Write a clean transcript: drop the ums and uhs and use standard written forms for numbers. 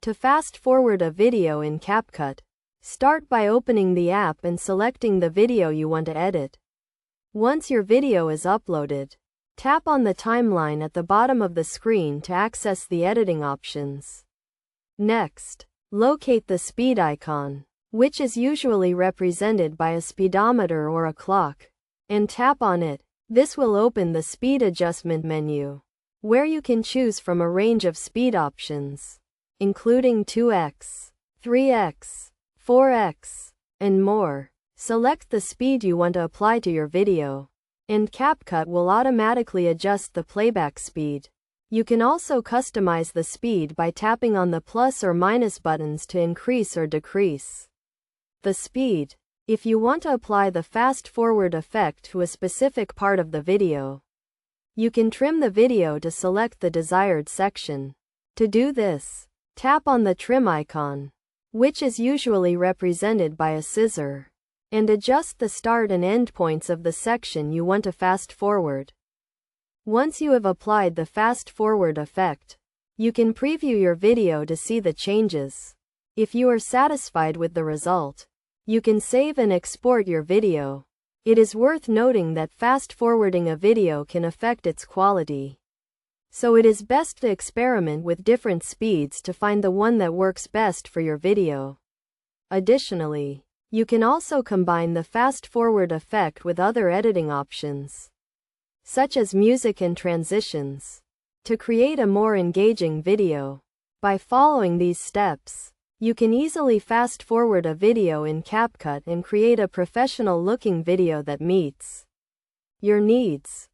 To fast forward a video in CapCut, start by opening the app and selecting the video you want to edit. Once your video is uploaded, tap on the timeline at the bottom of the screen to access the editing options. Next, locate the speed icon, which is usually represented by a speedometer or a clock, and tap on it. This will open the speed adjustment menu, where you can choose from a range of speed options, including 2x, 3x, 4x, and more. Select the speed you want to apply to your video, and CapCut will automatically adjust the playback speed. You can also customize the speed by tapping on the plus or minus buttons to increase or decrease the speed. If you want to apply the fast forward effect to a specific part of the video, you can trim the video to select the desired section. To do this, tap on the trim icon, which is usually represented by a scissor, and adjust the start and end points of the section you want to fast forward. Once you have applied the fast forward effect, you can preview your video to see the changes. If you are satisfied with the result, you can save and export your video. It is worth noting that fast forwarding a video can affect its quality, so it is best to experiment with different speeds to find the one that works best for your video. Additionally, you can also combine the fast forward effect with other editing options, such as music and transitions, to create a more engaging video. By following these steps, you can easily fast forward a video in CapCut and create a professional looking video that meets your needs.